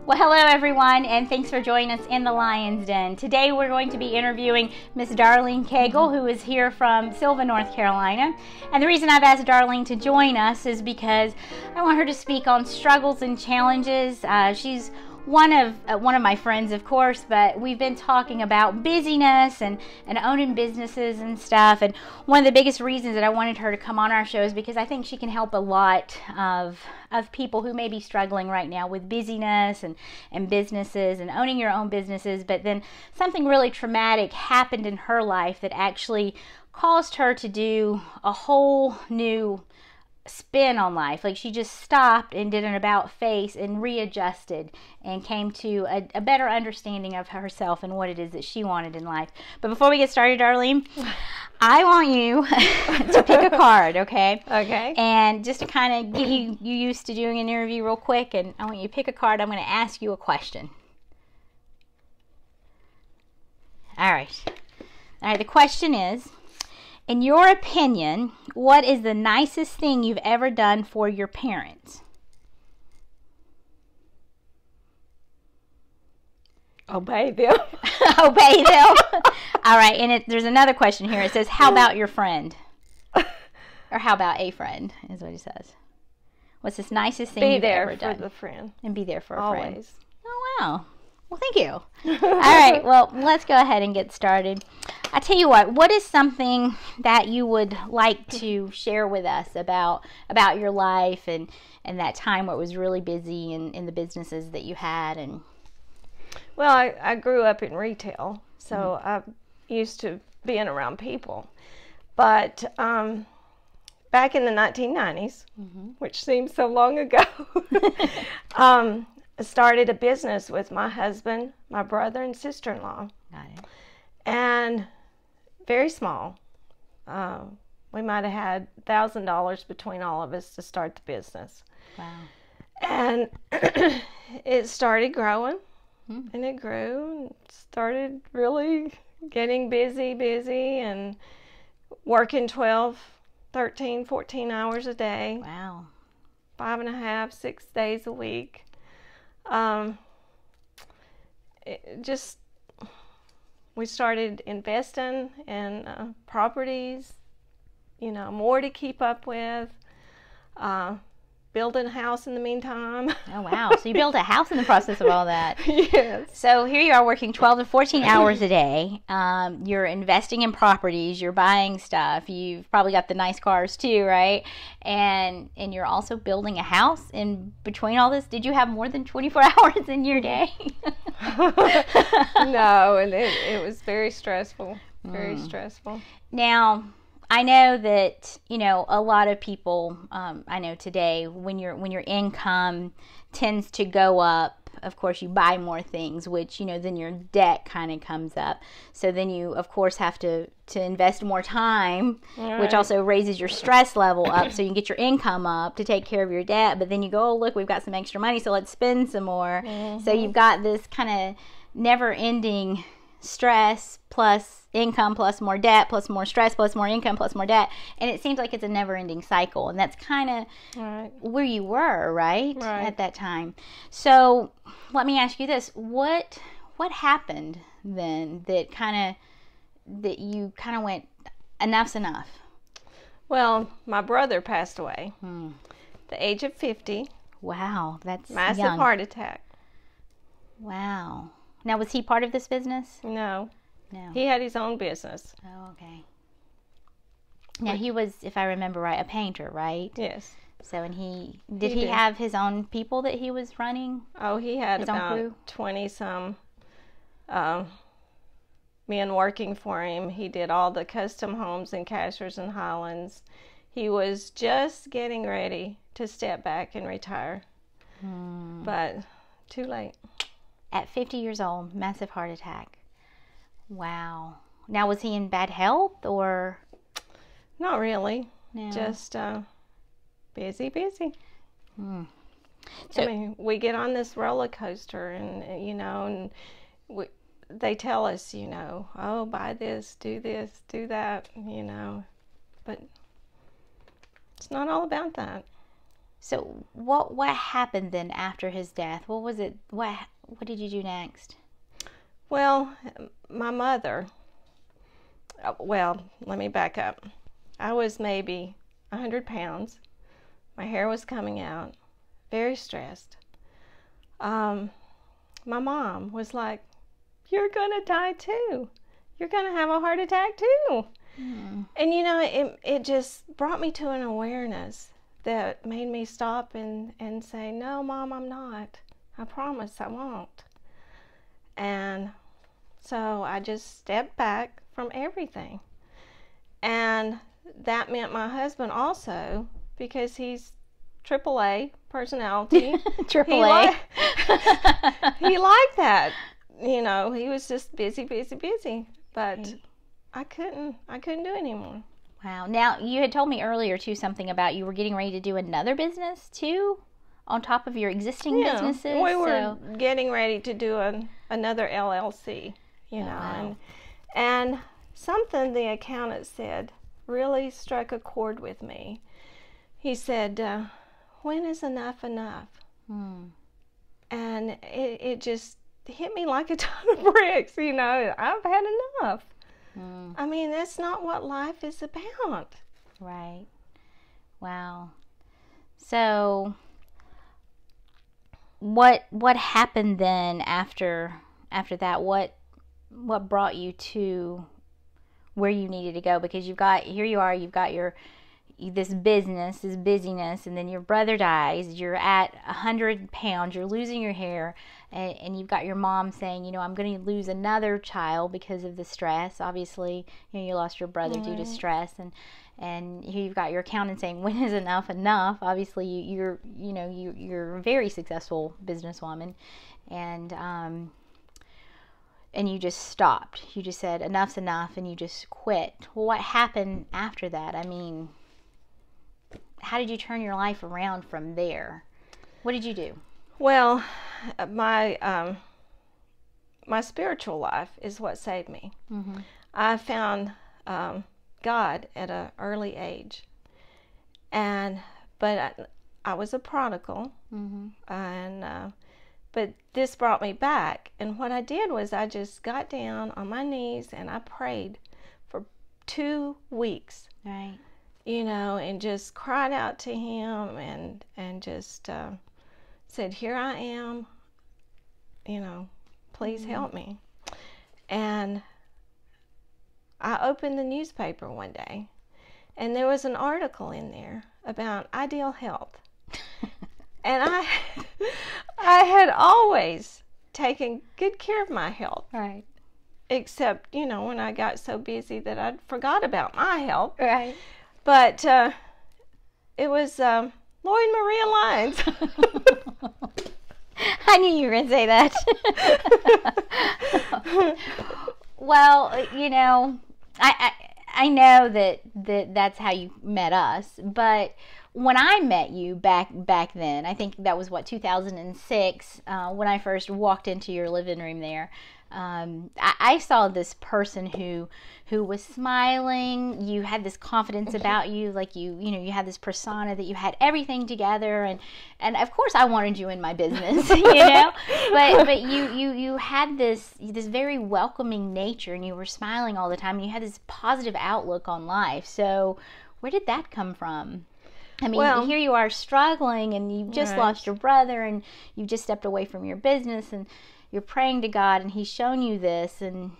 Well, hello everyone, and thanks for joining us in the Lyons Den. Today we're going to be interviewing Miss Darlene Cagle, who is here from Sylva, North Carolina. And the reason I've asked Darlene to join us is because I want her to speak on struggles and challenges. She's one of my friends, of course, but we've been talking about busyness and owning businesses and stuff. And one of the biggest reasons that I wanted her to come on our show is because I think she can help a lot of people who may be struggling right now with busyness and businesses and owning your own businesses. But then something really traumatic happened in her life that actually caused her to do a whole new spin on life. Like, she just stopped and did an about face and readjusted and came to a better understanding of herself and what it is that she wanted in life. But before we get started, Darlene, I want you to pick a card, okay? Okay. And just to kind of get you used to doing an interview real quick, and I want you to pick a card. I'm going to ask you a question. All right. The question is, in your opinion, what is the nicest thing you've ever done for your parents? Obey them. Obey them. All right, and there's another question here. It says, how about your friend? Or how about a friend is what it says. What's this nicest thing you've ever done? Be there for the friend. And be there for a Always. friend. Oh, wow. Well, thank you. All right, well, let's go ahead and get started. I tell you what is something that you would like to share with us about your life and that time where it was really busy and the businesses that you had? And well, I grew up in retail, so I'm used to being around people. But back in the 1990s, which seems so long ago, I started a business with my husband, my brother, and sister-in-law. Got it. And very small. We might have had $1,000 between all of us to start the business. Wow. And it started growing, and it grew, and started really getting busy, and working 12, 13, 14 hours a day. Wow. 5.5, 6 days a week. We started investing in properties, more to keep up with, building a house in the meantime. Oh, wow. So you built a house in the process of all that. Yes. So here you are working 12 to 14 hours a day. You're investing in properties. You're buying stuff. You've probably got the nice cars too, right? And you're also building a house in between all this. Did you have more than 24 hours in your day? No, and it was very stressful. Very stressful. Now, I know that, a lot of people, I know today, when your income tends to go up, of course, you buy more things, which, then your debt kind of comes up. So then you, of course, have to invest more time, which also raises your stress level up so you can get your income up to take care of your debt. But then you go, oh, look, we've got some extra money, so let's spend some more. So you've got this kind of never-ending stress plus income plus more debt plus more stress plus more income plus more debt, and it seems like it's a never-ending cycle, and that's kind of where you were right at that time. So let me ask you this: what happened then that you kind of went, enough's enough? Well, my brother passed away at the age of 50. Wow, that's massive young. Heart attack. Wow. Now, was he part of this business? No. No. He had his own business. Oh, okay. Now, he was, if I remember right, a painter, right? Yes. So, and he did have his own people that he was running? Oh, he had about 20-some men working for him. He did all the custom homes and Cashers and Highlands. He was just getting ready to step back and retire. But too late. At 50 years old, massive heart attack. Wow. Now, was he in bad health or? Not really. No. Just busy. So, I mean, we get on this roller coaster, and they tell us, oh, buy this, do that, but it's not all about that. So what happened then after his death? What was it? What did you do next? Well, my mother, well, let me back up. I was maybe 100 pounds. My hair was coming out, very stressed. My mom was like, "You're gonna die too. You're gonna have a heart attack too." And you know, it just brought me to an awareness that made me stop and say, "No, Mom, I'm not. I promise I won't." And so I just stepped back from everything. And that meant my husband also, because he's AAA personality. AAA. He liked that. You know, he was just busy. But Right. I couldn't do anymore. Wow. Now, you had told me earlier, too, something about you were getting ready to do another business, too, on top of your existing businesses. We were getting ready to do another LLC, you know. Wow. And something the accountant said really struck a chord with me. He said, "When is enough enough?" And it just hit me like a ton of bricks, you know. I've had enough. I mean, that's not what life is about. Right. Wow. So what happened then after that? What brought you to where you needed to go? Because you've got this business, this busyness, and then your brother dies. You're at 100 pounds. You're losing your hair, and you've got your mom saying, you know, I'm going to lose another child because of the stress. Obviously, you know, you lost your brother due to stress, and here you've got your accountant saying, when is enough enough? Obviously, you're a very successful businesswoman, and you just stopped. You just said, enough's enough, and you just quit. Well, what happened after that? I mean, how did you turn your life around from there? What did you do? Well, my spiritual life is what saved me. I found God at an early age, but I was a prodigal, and but this brought me back. And what I did was I just got down on my knees and I prayed for 2 weeks. Right. You know, and just cried out to him and just said, "Here I am, you know, please help me." And I opened the newspaper one day, and there was an article in there about ideal health. And I had always taken good care of my health. Right. Except, you know, when I got so busy that I forgot about my health. Right. But it was Lloyd Maria Lyons. I knew you were going to say that. Well, you know, I know that's how you met us, but when I met you back then, I think that was 2006, when I first walked into your living room there. I saw this person who was smiling. You had this confidence about you, like you had this persona that you had everything together, and of course I wanted you in my business, you know. But you had this very welcoming nature, and you were smiling all the time, and you had this positive outlook on life. So where did that come from? I mean, well, here you are struggling, and you just lost your brother, and you just stepped away from your business, and you're praying to God, and He's shown you this, and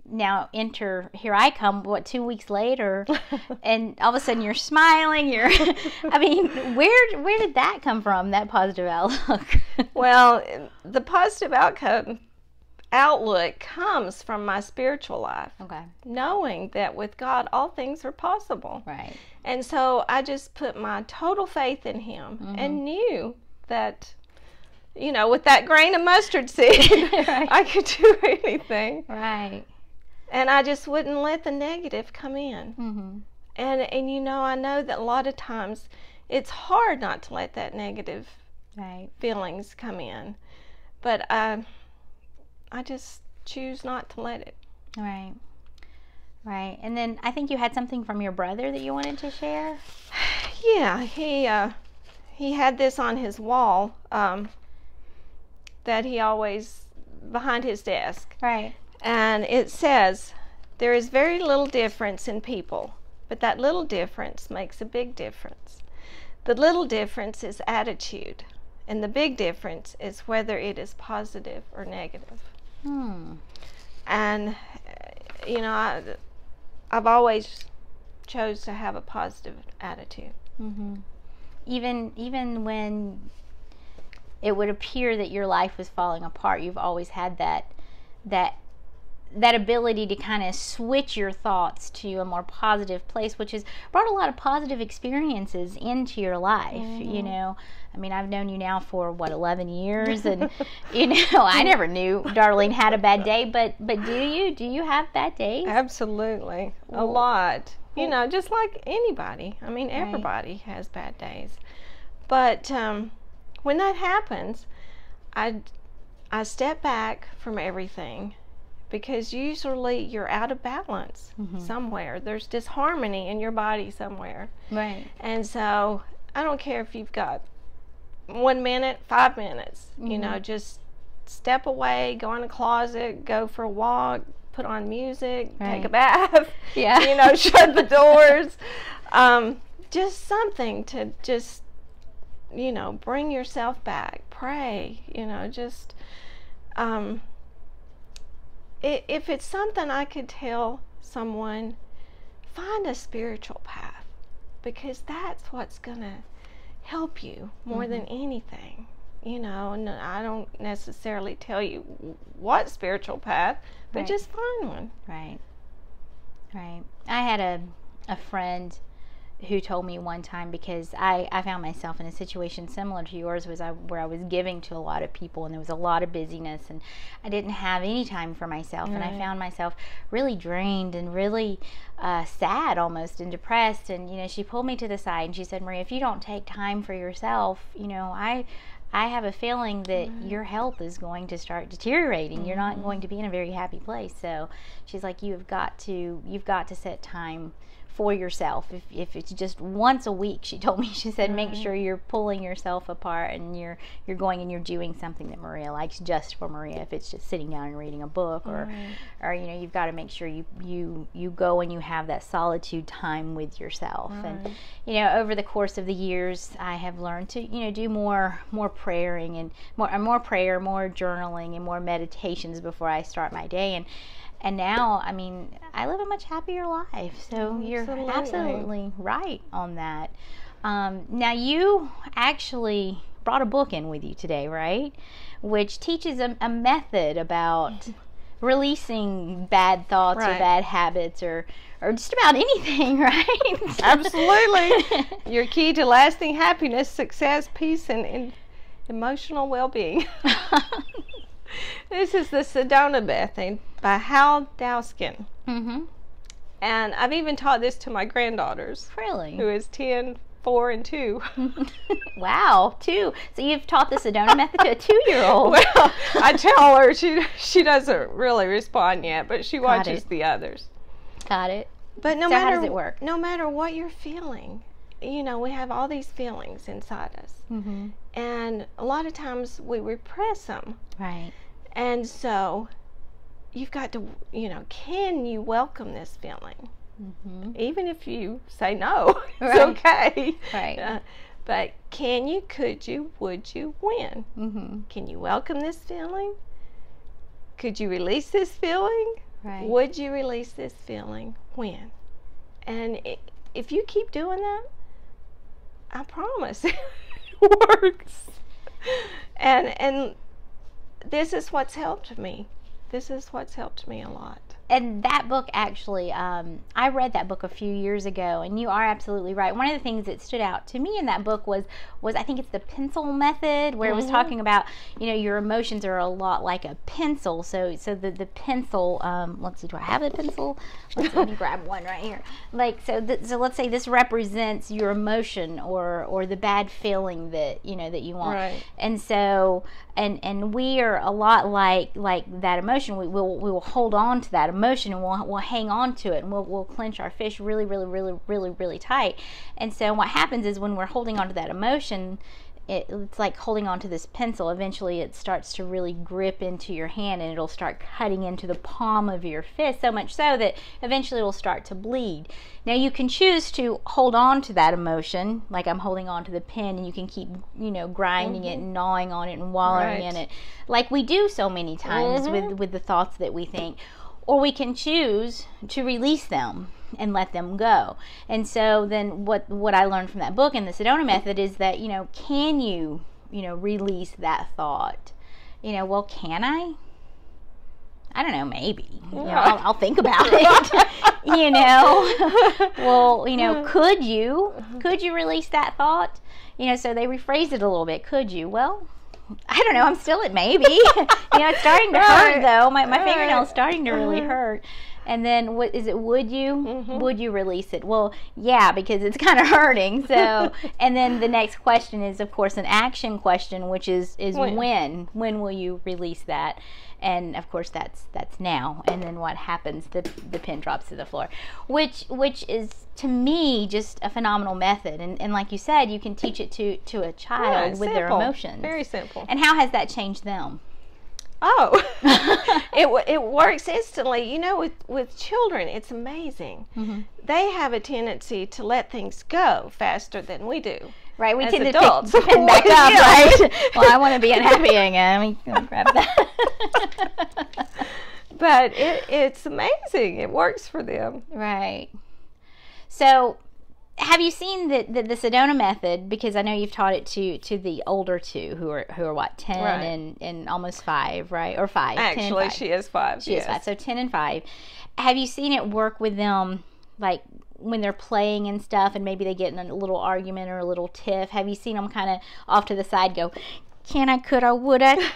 now here I come, 2 weeks later, and all of a sudden you're smiling. I mean, where did that come from? That positive outlook? Well, the positive outlook comes from my spiritual life. Okay. Knowing that with God all things are possible. Right. And so I just put my total faith in Him, and knew that, you know, with that grain of mustard seed, I could do anything. Right. And I just wouldn't let the negative come in. And you know, I know that a lot of times it's hard not to let that negative feelings come in. But I just choose not to let it. Right. Right. And then I think you had something from your brother that you wanted to share? Yeah, he had this on his wall that he always, behind his desk. Right. And it says, there is very little difference in people, but that little difference makes a big difference. The little difference is attitude, and the big difference is whether it is positive or negative. And, you know, I've always chose to have a positive attitude. Even when it would appear that your life was falling apart, you've always had that ability to kind of switch your thoughts to a more positive place, which has brought a lot of positive experiences into your life. You know, I mean, I've known you now for 11 years, and you know, I never knew Darlene had a bad day, but do you have bad days? Absolutely, a lot. You know, just like anybody. I mean, everybody has bad days. But when that happens, I step back from everything, because usually you're out of balance somewhere. There's disharmony in your body somewhere. Right. And so I don't care if you've got 1 minute, 5 minutes, you know, just step away, go in a closet, go for a walk, put on music, take a bath, you know, shut the doors. Just something to just, you know, bring yourself back. Pray, you know, just, if it's something I could tell someone, find a spiritual path, because that's what's going to help you more than anything. You know, and I don't necessarily tell you what spiritual path, but just find one. Right. I had a friend who told me one time, because I found myself in a situation similar to yours, where I was giving to a lot of people, and there was a lot of busyness, and I didn't have any time for myself, and I found myself really drained and really sad almost, and depressed. And you know, she pulled me to the side and she said, Maria, if you don't take time for yourself, you know, I have a feeling that your health is going to start deteriorating. You're not going to be in a very happy place. So she's like, you've got to set time for yourself. If it's just once a week, she told me, she said, make sure you're pulling yourself apart, and you're going and you're doing something that Maria likes just for Maria. If it's just sitting down and reading a book, or you know, you've got to make sure you go and you have that solitude time with yourself. And you know, over the course of the years, I have learned to, you know, do more praying, and more prayer, more journaling, and more meditations before I start my day. And now, I mean, I live a much happier life. So you're absolutely right on that. Now, you actually brought a book in with you today, right? Which teaches a method about releasing bad thoughts or bad habits, or just about anything, right? Absolutely. Your key to lasting happiness, success, peace, and emotional well-being. This is the Sedona method by Hal Dowskin. And I've even taught this to my granddaughters. Really? Who is 10, 4, and 2. Wow, 2. So you've taught the Sedona method to a 2-year-old. Well, I tell her, she doesn't really respond yet, but she watches the others. Got it. But so how does it work? No matter what you're feeling, you know, we have all these feelings inside us. And a lot of times we repress them. Right. And so you've got to, you know, can you welcome this feeling? Even if you say no, it's okay. Right. But can you, could you, would you, when? Can you welcome this feeling? Could you release this feeling? Right. Would you release this feeling? When? And if you keep doing that, I promise it works. And this is what's helped me. This is what's helped me a lot. And that book, actually, I read that book a few years ago, and you are absolutely right. One of the things that stood out to me in that book was I think it's the pencil method, where it was talking about, you know, your emotions are a lot like a pencil. So the pencil, let's see, do I have a pencil? Let me grab one right here. Like, so let's say this represents your emotion or the bad feeling that, you know, that you want. Right. And so, and we are a lot like that emotion. We will hold on to that emotion, and we'll hang on to it, and we'll clench our fist really tight. And so what happens is when we're holding on to that emotion, it's like holding on to this pencil. Eventually it starts to really grip into your hand, and it'll start cutting into the palm of your fist, so much so that eventually it will start to bleed. Now you can choose to hold on to that emotion, like I'm holding on to the pen, and you can keep, grinding it and gnawing on it and wallowing in it, like we do so many times with the thoughts that we think. Or we can choose to release them and let them go. And so then what I learned from that book and the Sedona method is that, can you, release that thought? Well, can I? I don't know, maybe. I'll think about it. Well, could you release that thought? So they rephrased it a little bit. Could you? Well, I don't know. I'm still at maybe. It's starting to hurt though. My fingernail's starting to really hurt. And then what is it? Would you? Would you release it? Well, yeah, because it's kind of hurting. So, and then the next question is, of course, an action question, which is when? When will you release that? And of course, that's now. And then what happens? The pen drops to the floor, which is to me just a phenomenal method. And like you said, you can teach it to a child with their emotions. Very simple. And how has that changed them? Oh, it works instantly. With children, it's amazing. They have a tendency to let things go faster than we do. Right, we as tend adults. to pick back up, right? Well, I want to be unhappy again. Let me grab that. But it's amazing. It works for them. Right. So, have you seen the Sedona method? Because I know you've taught it to the older two who are what, 10 right. and almost 5, right? Or 5. Actually, 10, 5. She is 5. She is 5. So 10 and 5. Have you seen it work with them, like when they're playing and stuff, and maybe they get in a little argument or a little tiff? Have you seen them kind of off to the side go, can I, could I, would I,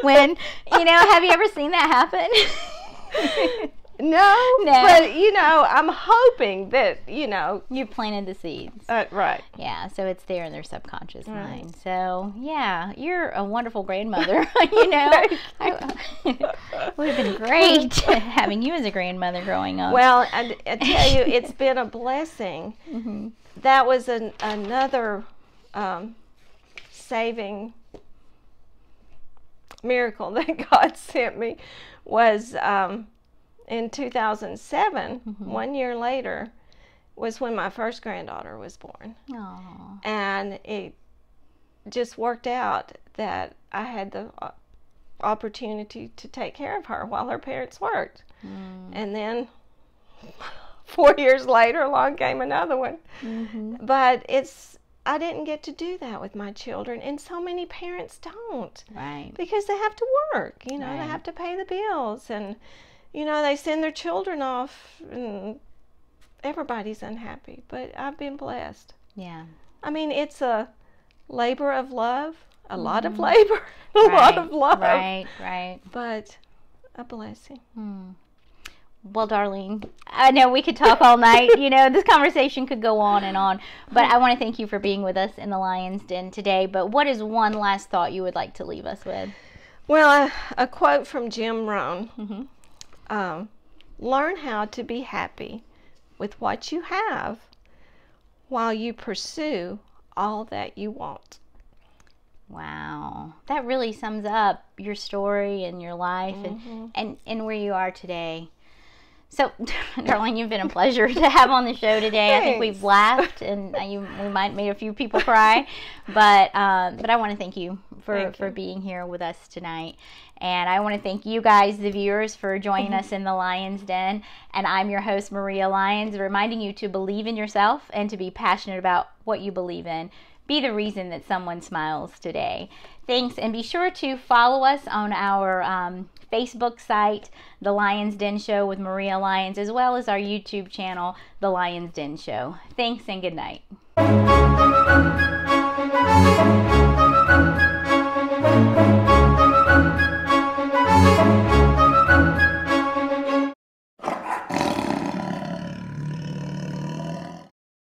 when? Have you ever seen that happen? No, but I'm hoping that you planted the seeds. Right. Yeah, so it's there in their subconscious mind. So yeah, you're a wonderful grandmother. It would have been great having you as a grandmother growing up. Well, I tell you, it's been a blessing. That was another saving miracle that God sent me. Was in 2007, 1 year later, was when my first granddaughter was born. Aww. And it just worked out that I had the opportunity to take care of her while her parents worked. And then 4 years later, along came another one. But I didn't get to do that with my children, and so many parents don't. Right. Because they have to work, they have to pay the bills, and they send their children off, and everybody's unhappy. But I've been blessed. Yeah. I mean, it's a labor of love, a lot of labor, a lot of love. Right. But a blessing. Well, Darlene, I know we could talk all night. This conversation could go on and on. But I want to thank you for being with us in the Lyons Den today. But what is one last thought you would like to leave us with? Well, a quote from Jim Rohn. Learn how to be happy with what you have while you pursue all that you want. Wow. That really sums up your story and your life and where you are today. So, Darlene, you've been a pleasure to have on the show today. Thanks. I think we've laughed, and we might have made a few people cry, but I want to thank you for being here with us tonight. And I want to thank you guys, the viewers, for joining us in the Lyons Den. And I'm your host, Maria Lyons, reminding you to believe in yourself and to be passionate about what you believe in. Be the reason that someone smiles today. Thanks, and be sure to follow us on our Facebook site, The Lyons Den Show with Maria Lyons, as well as our YouTube channel, The Lyons Den Show. Thanks and good night.